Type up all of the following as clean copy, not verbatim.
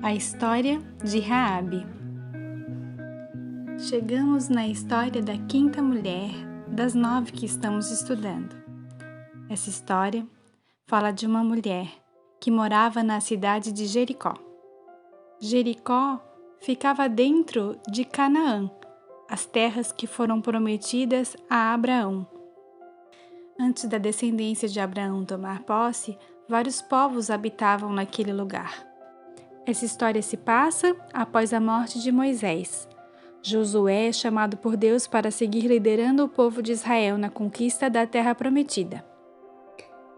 A história de Raabe. Chegamos na história da quinta mulher das 9 que estamos estudando. Essa história fala de uma mulher que morava na cidade de Jericó. Jericó ficava dentro de Canaã, as terras que foram prometidas a Abraão. Antes da descendência de Abraão tomar posse, vários povos habitavam naquele lugar. Essa história se passa após a morte de Moisés. Josué é chamado por Deus para seguir liderando o povo de Israel na conquista da terra prometida.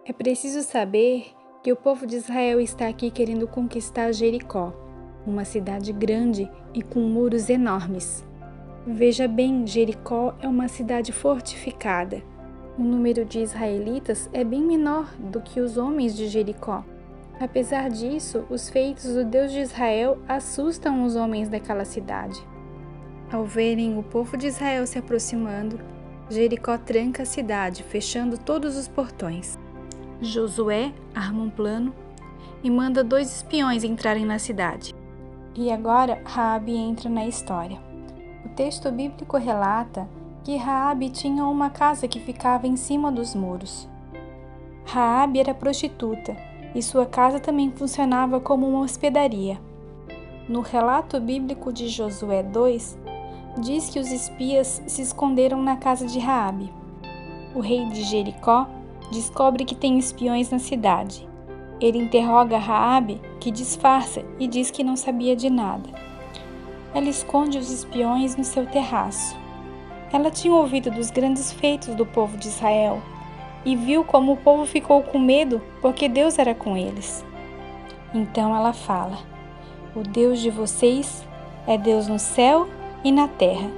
É preciso saber que o povo de Israel está aqui querendo conquistar Jericó, uma cidade grande e com muros enormes. Veja bem, Jericó é uma cidade fortificada. O número de israelitas é bem menor do que os homens de Jericó. Apesar disso, os feitos do Deus de Israel assustam os homens daquela cidade. Ao verem o povo de Israel se aproximando, Jericó tranca a cidade, fechando todos os portões. Josué arma um plano e manda 2 espiões entrarem na cidade. E agora Raabe entra na história. O texto bíblico relata que Raabe tinha uma casa que ficava em cima dos muros. Raabe era prostituta e sua casa também funcionava como uma hospedaria. No relato bíblico de Josué 2, diz que os espias se esconderam na casa de Raabe. O rei de Jericó descobre que tem espiões na cidade. Ele interroga Raabe, que disfarça e diz que não sabia de nada. Ela esconde os espiões no seu terraço. Ela tinha ouvido dos grandes feitos do povo de Israel e viu como o povo ficou com medo porque Deus era com eles. Então ela fala: "O Deus de vocês é Deus no céu e na terra.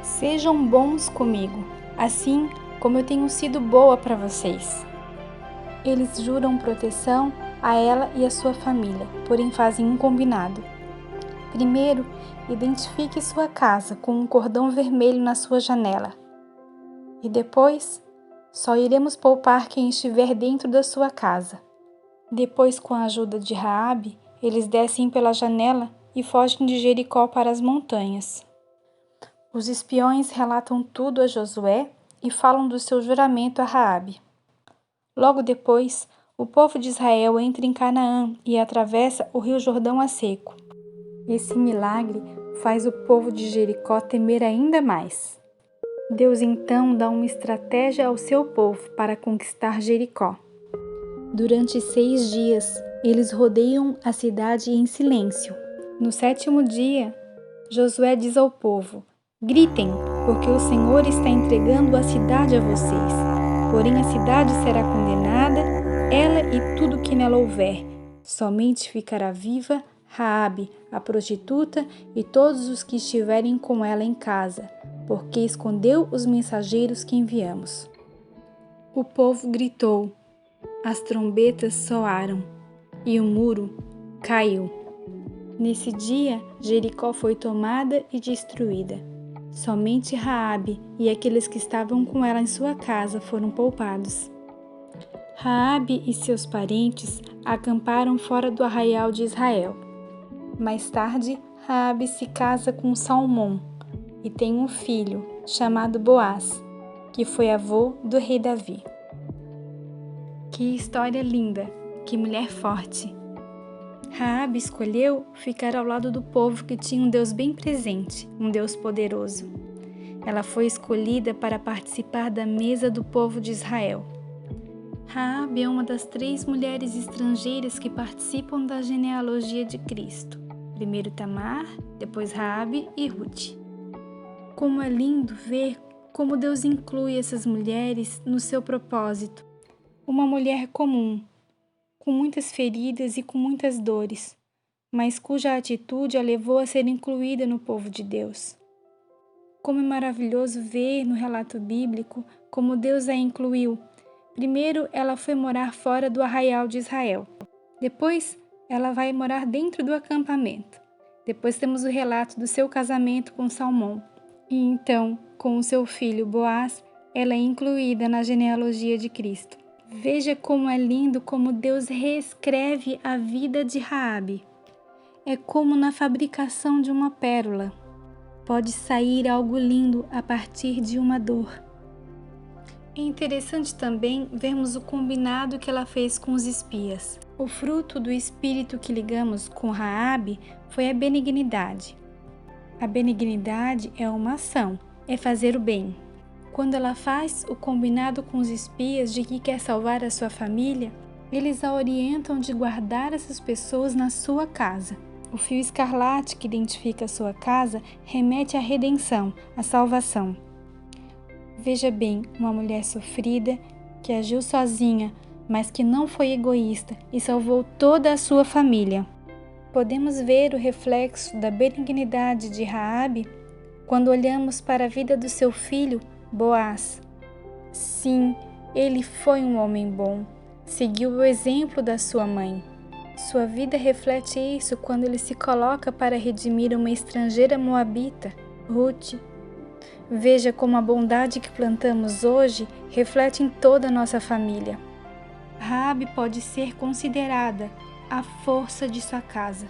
Sejam bons comigo, assim como eu tenho sido boa para vocês." Eles juram proteção a ela e a sua família, porém fazem um combinado. Primeiro, identifique sua casa com um cordão vermelho na sua janela. E depois, só iremos poupar quem estiver dentro da sua casa. Depois, com a ajuda de Raabe, eles descem pela janela e fogem de Jericó para as montanhas. Os espiões relatam tudo a Josué e falam do seu juramento a Raabe. Logo depois, o povo de Israel entra em Canaã e atravessa o rio Jordão a seco. Esse milagre faz o povo de Jericó temer ainda mais. Deus então dá uma estratégia ao seu povo para conquistar Jericó. Durante 6 dias, eles rodeiam a cidade em silêncio. No 7º dia, Josué diz ao povo: "Gritem, porque o Senhor está entregando a cidade a vocês. Porém a cidade será condenada, ela e tudo que nela houver. Somente ficará viva Raabe, a prostituta, e todos os que estiverem com ela em casa, porque escondeu os mensageiros que enviamos." O povo gritou, as trombetas soaram e o muro caiu. Nesse dia, Jericó foi tomada e destruída. Somente Raabe e aqueles que estavam com ela em sua casa foram poupados. Raabe e seus parentes acamparam fora do arraial de Israel. Mais tarde, Raabe se casa com Salmão e tem um filho chamado Boaz, que foi avô do rei Davi. Que história linda! Que mulher forte! Raabe escolheu ficar ao lado do povo que tinha um Deus bem presente, um Deus poderoso. Ela foi escolhida para participar da mesa do povo de Israel. Raabe é uma das 3 mulheres estrangeiras que participam da genealogia de Cristo. Primeiro Tamar, depois Raabe e Ruth. Como é lindo ver como Deus inclui essas mulheres no seu propósito. Uma mulher comum, com muitas feridas e com muitas dores, mas cuja atitude a levou a ser incluída no povo de Deus. Como é maravilhoso ver no relato bíblico como Deus a incluiu. Primeiro, ela foi morar fora do arraial de Israel. Depois, ela vai morar dentro do acampamento. Depois temos o relato do seu casamento com Salmão. E então, com o seu filho Boaz, ela é incluída na genealogia de Cristo. Veja como é lindo como Deus reescreve a vida de Raabe. é como na fabricação de uma pérola. Pode sair algo lindo a partir de uma dor. É interessante também vermos o combinado que ela fez com os espias. O fruto do espírito que ligamos com Raabe foi a benignidade. A benignidade é uma ação, é fazer o bem. Quando ela faz o combinado com os espias de que quer salvar a sua família, eles a orientam de guardar essas pessoas na sua casa. O fio escarlate que identifica a sua casa remete à redenção, à salvação. Veja bem, uma mulher sofrida, que agiu sozinha, mas que não foi egoísta e salvou toda a sua família. Podemos ver o reflexo da benignidade de Raabe quando olhamos para a vida do seu filho, Boaz. Sim, ele foi um homem bom, seguiu o exemplo da sua mãe. Sua vida reflete isso quando ele se coloca para redimir uma estrangeira moabita, Ruth. Veja como a bondade que plantamos hoje reflete em toda a nossa família. Raabe pode ser considerada a força de sua casa.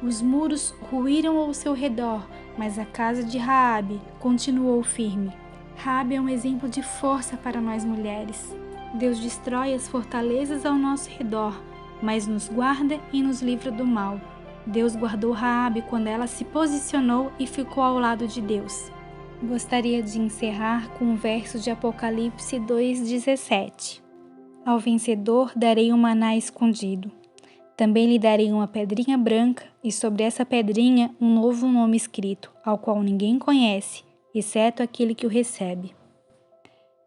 Os muros ruíram ao seu redor, mas a casa de Raabe continuou firme. Raabe é um exemplo de força para nós mulheres. Deus destrói as fortalezas ao nosso redor, mas nos guarda e nos livra do mal. Deus guardou Raabe quando ela se posicionou e ficou ao lado de Deus. Gostaria de encerrar com o verso de Apocalipse 2,17. Ao vencedor darei um maná escondido. Também lhe darei uma pedrinha branca e sobre essa pedrinha um novo nome escrito, ao qual ninguém conhece, exceto aquele que o recebe.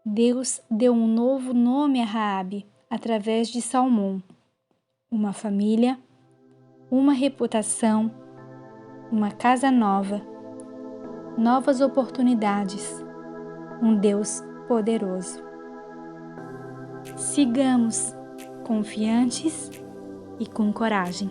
Deus deu um novo nome a Raabe através de Salmão. Uma família, uma reputação, uma casa nova, novas oportunidades, um Deus poderoso. Sigamos confiantes e com coragem.